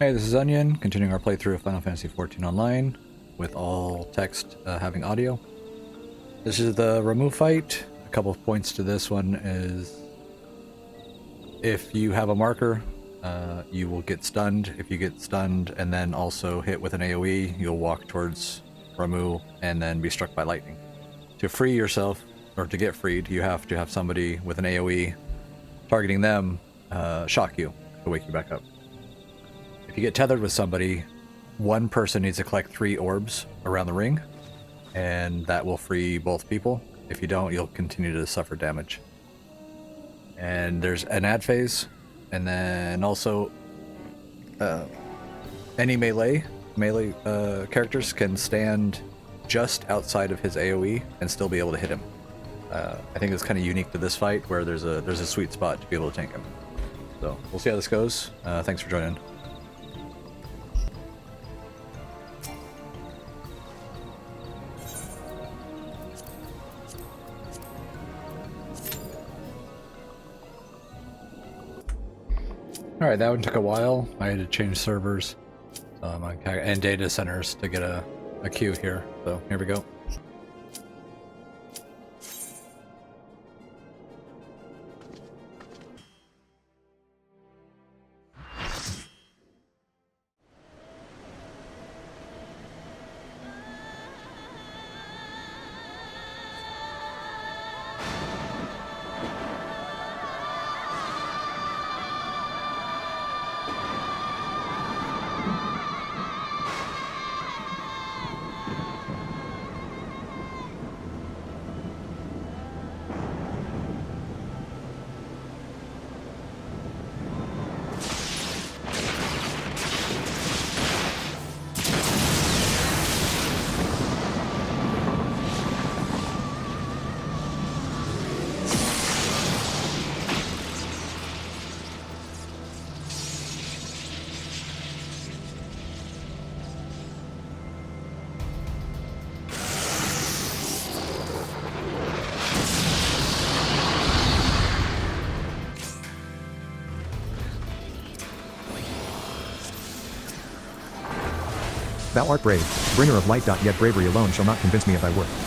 Hey, this is Onion, continuing our playthrough of Final Fantasy XIV Online, with all text having audio. This is the Ramuh fight. A couple of points to this one is, if you have a marker, you will get stunned. If you get stunned and then also hit with an AoE, you'll walk towards Ramuh and then be struck by lightning. To free yourself, or to get freed, you have to have somebody with an AoE targeting them shock you to wake you back up. If you get tethered with somebody, one person needs to collect 3 orbs around the ring, and that will free both people. If you don't, you'll continue to suffer damage. And there's an ad phase, and then also any melee characters can stand just outside of his AoE and still be able to hit him. I think it's kind of unique to this fight, where there's a sweet spot to be able to tank him. So we'll see how this goes. Thanks for joining. Alright, that one took a while. I had to change servers and data centers to get a queue here. So here we go. Thou art brave, bringer of light. Yet bravery alone shall not convince me of thy worth.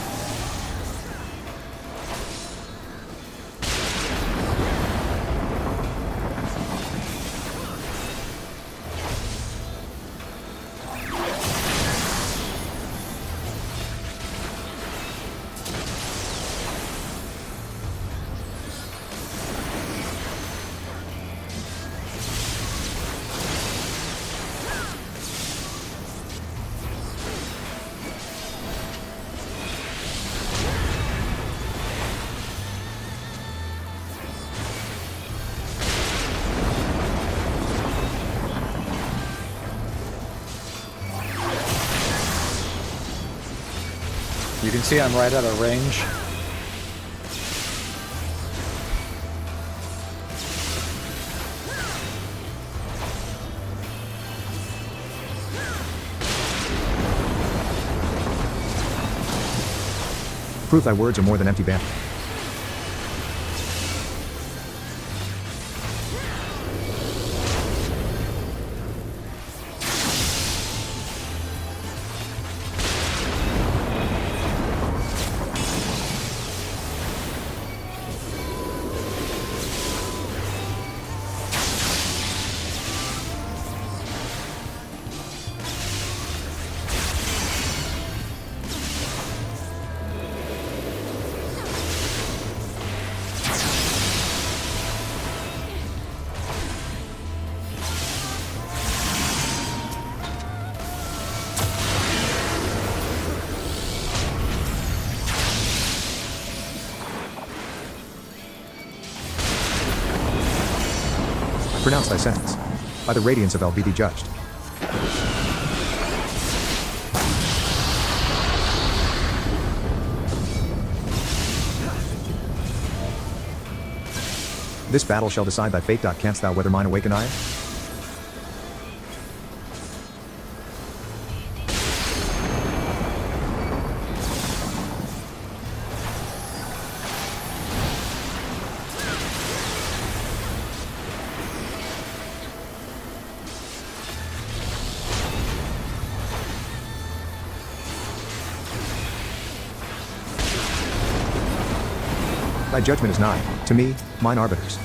You can see I'm right out of range. Prove thy words are more than empty banter. Pronounce thy sentence. By the radiance of El be thee judged. This battle shall decide thy fate. Canst thou whether mine awaken ire? Thy judgment is nigh, to me, mine arbiters.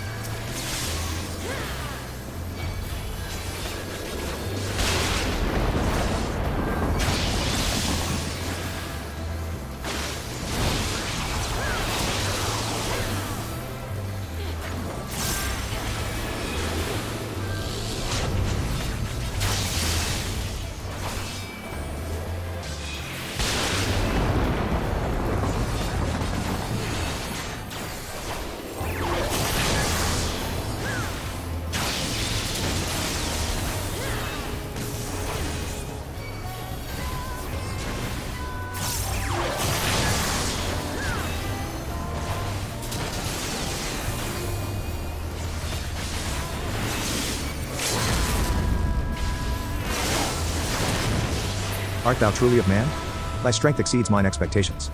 Art thou truly of man? Thy strength exceeds mine expectations.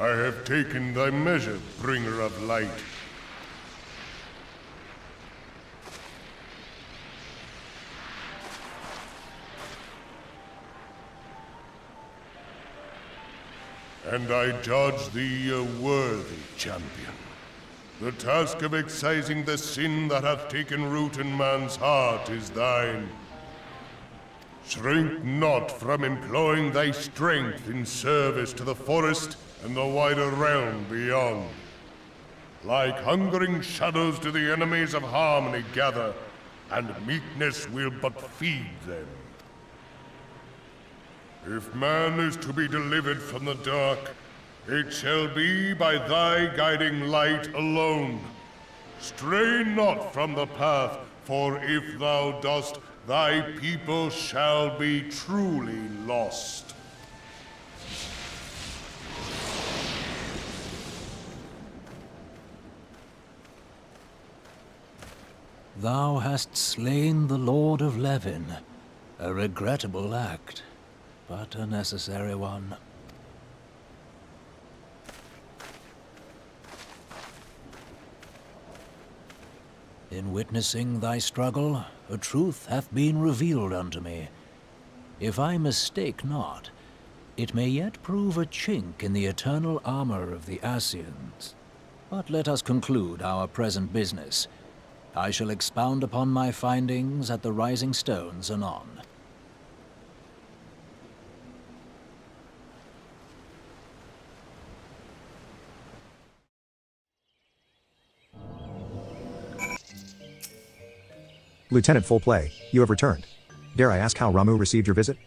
I have taken thy measure, bringer of light. And I judge thee a worthy champion. The task of excising the sin that hath taken root in man's heart is thine. Shrink not from employing thy strength in service to the forest and the wider realm beyond. Like hungering shadows do the enemies of harmony gather, and meekness will but feed them. If man is to be delivered from the dark, it shall be by thy guiding light alone. Stray not from the path, for if thou dost, thy people shall be truly lost. Thou hast slain the Lord of Levin. A regrettable act, but a necessary one. In witnessing thy struggle, a truth hath been revealed unto me. If I mistake not, it may yet prove a chink in the eternal armor of the Ascians. But let us conclude our present business. I shall expound upon my findings at the Rising Stones anon. Lieutenant Full Play, you have returned. Dare I ask how Ramuh received your visit?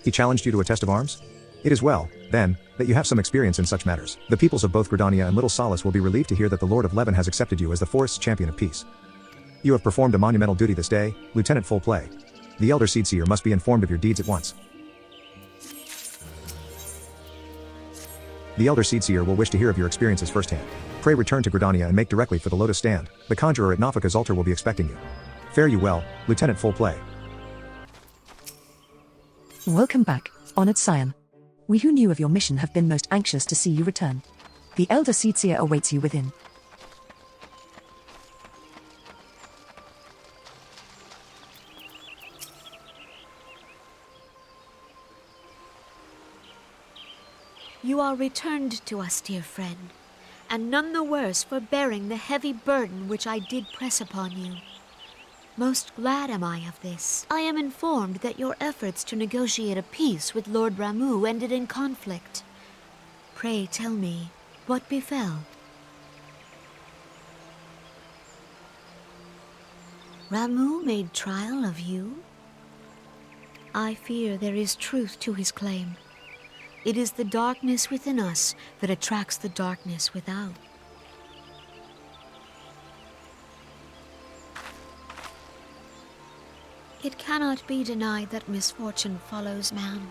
He challenged you to a test of arms? It is well, then, that you have some experience in such matters. The peoples of both Gridania and Little Solace will be relieved to hear that the Lord of Levin has accepted you as the forest's champion of peace. You have performed a monumental duty this day, Lieutenant Full Play. The Elder Seedseer must be informed of your deeds at once. The Elder Seedseer will wish to hear of your experiences firsthand. Pray return to Gridania and make directly for the Lotus Stand. The Conjurer at Nafika's altar will be expecting you. Fare you well, Lieutenant Full Play. Welcome back, honored scion. We who knew of your mission have been most anxious to see you return. The Elder Seedseer awaits you within. You are returned to us, dear friend, and none the worse for bearing the heavy burden which I did press upon you. Most glad am I of this. I am informed that your efforts to negotiate a peace with Lord Ramuh ended in conflict. Pray tell me, what befell? Ramuh made trial of you? I fear there is truth to his claim. It is the darkness within us that attracts the darkness without. It cannot be denied that misfortune follows man.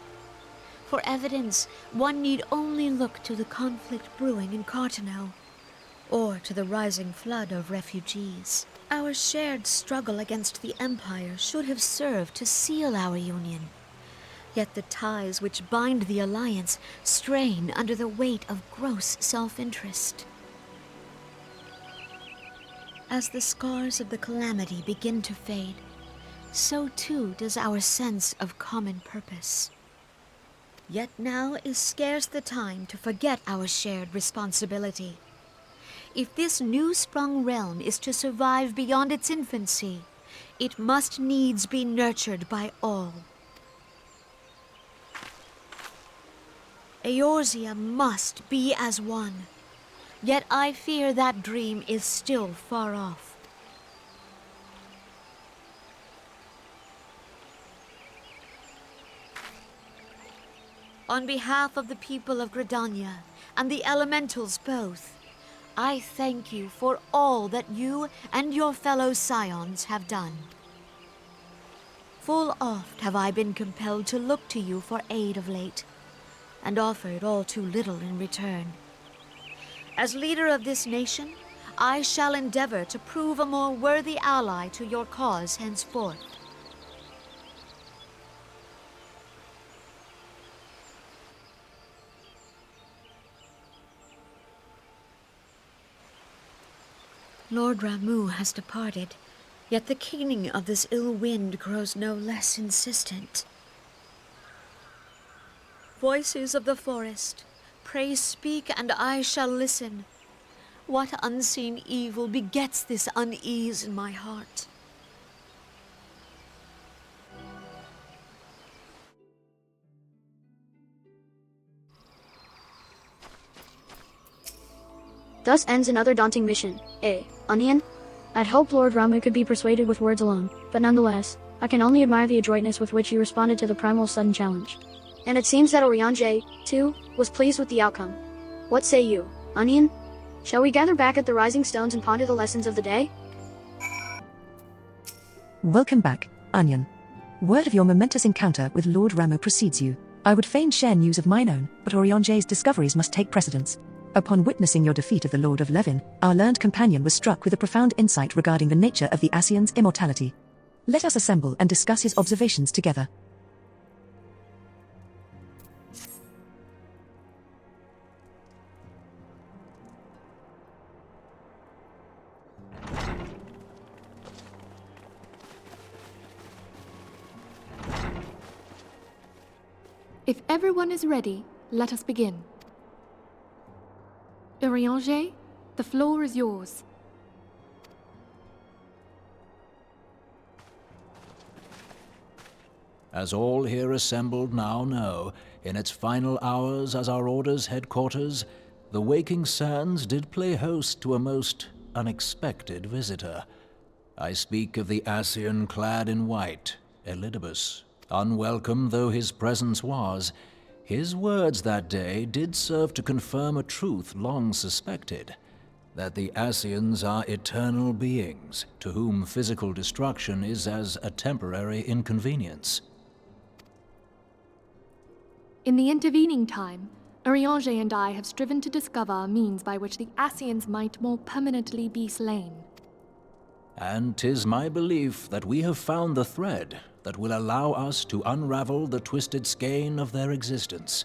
For evidence, one need only look to the conflict brewing in Cartano, or to the rising flood of refugees. Our shared struggle against the Empire should have served to seal our union. Yet the ties which bind the alliance strain under the weight of gross self-interest. As the scars of the calamity begin to fade, so too does our sense of common purpose. Yet now is scarce the time to forget our shared responsibility. If this new-sprung realm is to survive beyond its infancy, it must needs be nurtured by all. Eorzea must be as one, yet I fear that dream is still far off. On behalf of the people of Gridania and the elementals both, I thank you for all that you and your fellow scions have done. Full oft have I been compelled to look to you for aid of late, and offered all too little in return. As leader of this nation, I shall endeavor to prove a more worthy ally to your cause henceforth. Lord Ramuh has departed, yet the keening of this ill wind grows no less insistent. Voices of the forest, pray speak and I shall listen. What unseen evil begets this unease in my heart? Thus ends another daunting mission. Onion? I'd hoped Lord Ramuh could be persuaded with words alone, but nonetheless, I can only admire the adroitness with which he responded to the primal sudden challenge. And it seems that Oriange, too, was pleased with the outcome. What say you, Onion? Shall we gather back at the Rising Stones and ponder the lessons of the day? Welcome back, Onion. Word of your momentous encounter with Lord Ramuh precedes you. I would fain share news of mine own, but Oriange's discoveries must take precedence. Upon witnessing your defeat of the Lord of Levin, our learned companion was struck with a profound insight regarding the nature of the Ascians' immortality. Let us assemble and discuss his observations together. If everyone is ready, let us begin. Oriange, the floor is yours. As all here assembled now know, in its final hours as our Order's headquarters, the waking sands did play host to a most unexpected visitor. I speak of the Ascian clad in white, Elidibus. Unwelcome though his presence was, his words that day did serve to confirm a truth long suspected, that the Ascians are eternal beings, to whom physical destruction is as a temporary inconvenience. In the intervening time, Oriange and I have striven to discover a means by which the Ascians might more permanently be slain. And 'tis my belief that we have found the thread that will allow us to unravel the twisted skein of their existence.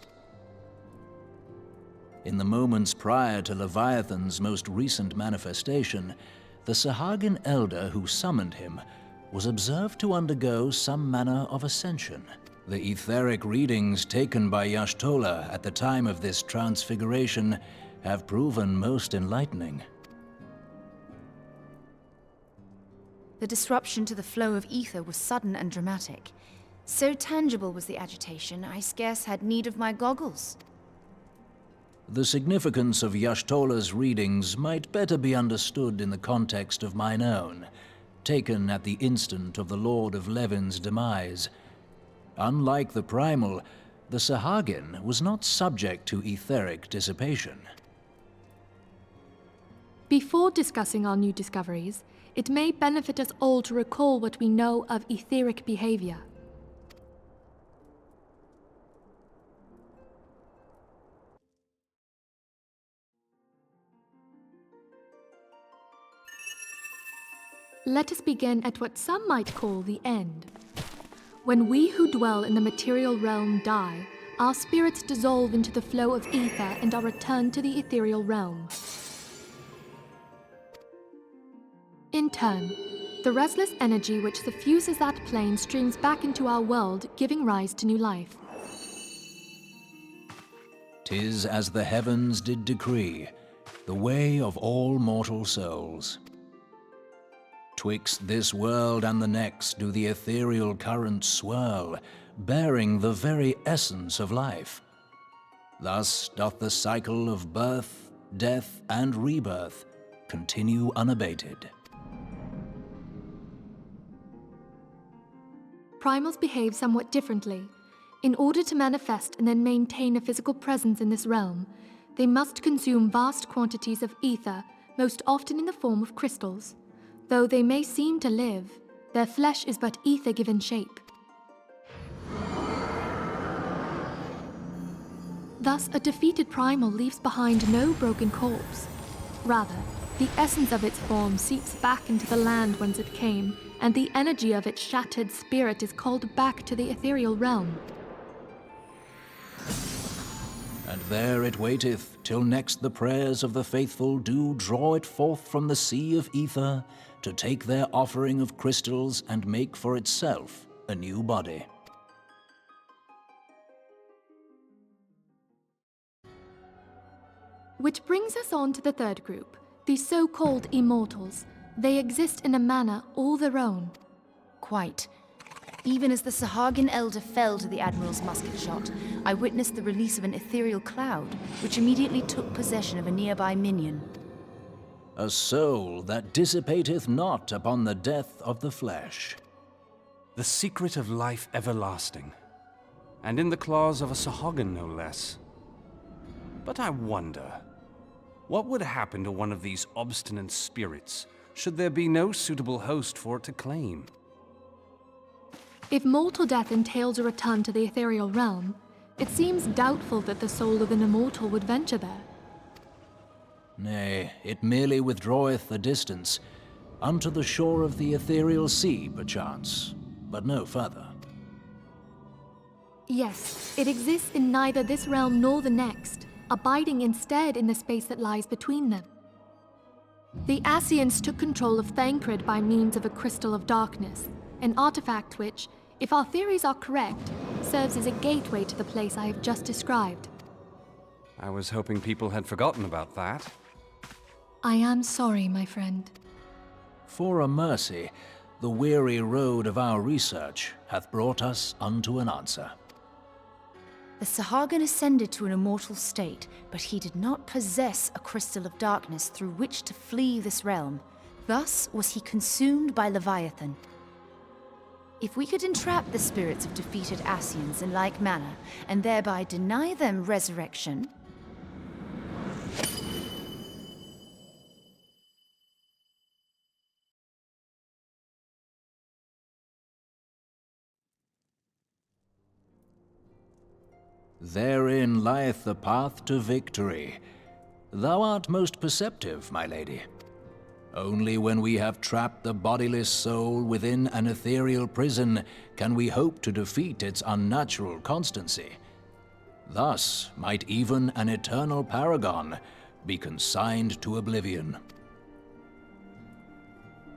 In the moments prior to Leviathan's most recent manifestation, the Sahagin elder who summoned him was observed to undergo some manner of ascension. The etheric readings taken by Y'shtola at the time of this transfiguration have proven most enlightening. The disruption to the flow of ether was sudden and dramatic. So tangible was the agitation, I scarce had need of my goggles. The significance of Y'shtola's readings might better be understood in the context of mine own, taken at the instant of the Lord of Levin's demise. Unlike the primal, the Sahagin was not subject to etheric dissipation. Before discussing our new discoveries, it may benefit us all to recall what we know of etheric behavior. let us begin at what some might call the end. When we who dwell in the material realm die, our spirits dissolve into the flow of ether and are returned to the ethereal realm. In turn, the restless energy which suffuses that plane streams back into our world, giving rise to new life. 'Tis as the heavens did decree, the way of all mortal souls. Twixt this world and the next do the ethereal currents swirl, bearing the very essence of life. Thus doth the cycle of birth, death, and rebirth continue unabated. Primals behave somewhat differently. In order to manifest and then maintain a physical presence in this realm, they must consume vast quantities of ether, most often in the form of crystals. Though they may seem to live, their flesh is but ether given shape. Thus, a defeated primal leaves behind no broken corpse. Rather, the essence of its form seeps back into the land whence it came, and the energy of its shattered spirit is called back to the ethereal realm. And there it waiteth, till next the prayers of the faithful do draw it forth from the sea of ether, to take their offering of crystals and make for itself a new body. Which brings us on to the third group, the so-called immortals. They exist in a manner all their own. Quite. Even as the Sahagin elder fell to the Admiral's musket shot, I witnessed the release of an ethereal cloud, which immediately took possession of a nearby minion. A soul that dissipateth not upon the death of the flesh. The secret of life everlasting, and in the claws of a Sahagin no less. But I wonder, what would happen to one of these obstinate spirits, should there be no suitable host for it to claim? If mortal death entails a return to the ethereal realm, it seems doubtful that the soul of an immortal would venture there. Nay, it merely withdraweth a distance, unto the shore of the ethereal sea, perchance, but no further. Yes, it exists in neither this realm nor the next, abiding instead in the space that lies between them. The Ascians took control of Thancred by means of a crystal of darkness, an artifact which, if our theories are correct, serves as a gateway to the place I have just described. I was hoping people had forgotten about that. I am sorry, my friend. For a mercy, the weary road of our research hath brought us unto an answer. The Sahagin ascended to an immortal state, but he did not possess a crystal of darkness through which to flee this realm. Thus was he consumed by Leviathan. If we could entrap the spirits of defeated Ascians in like manner, and thereby deny them resurrection... Therein lieth the path to victory. Thou art most perceptive, my lady. Only when we have trapped the bodiless soul within an ethereal prison can we hope to defeat its unnatural constancy. Thus might even an eternal paragon be consigned to oblivion.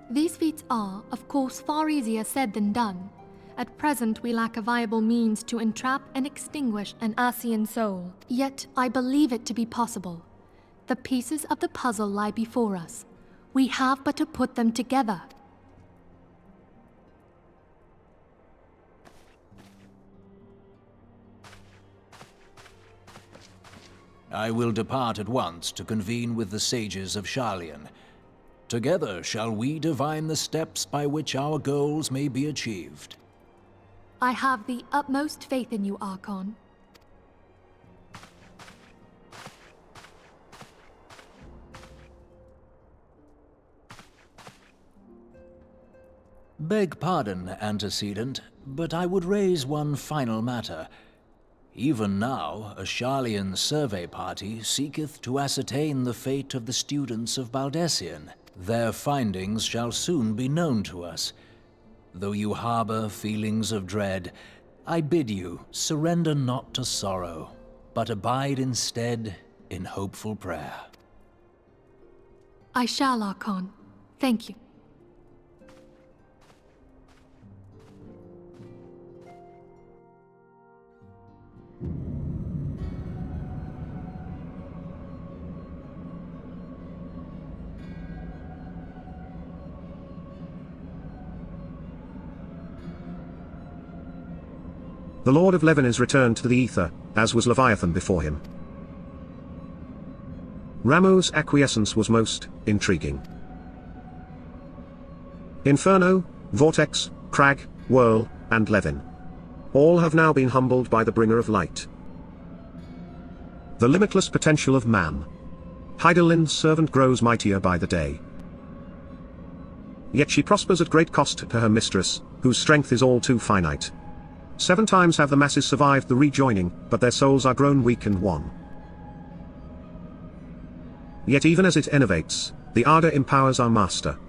These feats are, of course, far easier said than done. At present, we lack a viable means to entrap and extinguish an Ascian soul. Yet, I believe it to be possible. The pieces of the puzzle lie before us. We have but to put them together. I will depart at once to convene with the sages of Sharlayan. Together shall we divine the steps by which our goals may be achieved. I have the utmost faith in you, Archon. Beg pardon, antecedent, but I would raise one final matter. Even now, a Sharlayan survey party seeketh to ascertain the fate of the students of Baldessian. Their findings shall soon be known to us. Though you harbor feelings of dread, I bid you surrender not to sorrow, but abide instead in hopeful prayer. I shall, Archon. Thank you. The Lord of Levin is returned to the ether, as was Leviathan before him. Ramuh's acquiescence was most intriguing. Inferno, Vortex, Crag, Whirl, and Levin. All have now been humbled by the bringer of light. The limitless potential of man. Hydaelyn's servant grows mightier by the day. Yet she prospers at great cost to her mistress, whose strength is all too finite. 7 times have the masses survived the rejoining, but their souls are grown weak and wan. Yet even as it innovates, the ardor empowers our master.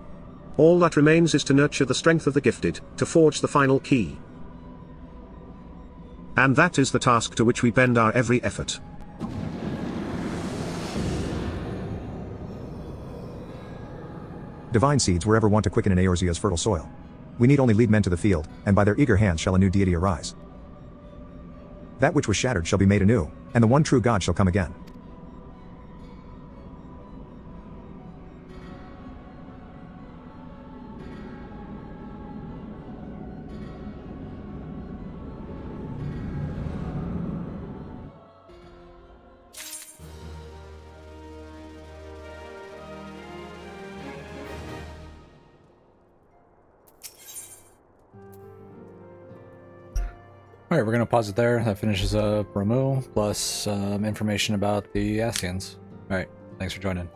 All that remains is to nurture the strength of the gifted, to forge the final key. And that is the task to which we bend our every effort. Divine seeds were ever wont to quicken in Eorzea's fertile soil. We need only lead men to the field, and by their eager hands shall a new deity arise. That which was shattered shall be made anew, and the one true God shall come again. Alright, we're going to pause it there. That finishes up Ramuh, plus information about the Ascians. Alright, thanks for joining.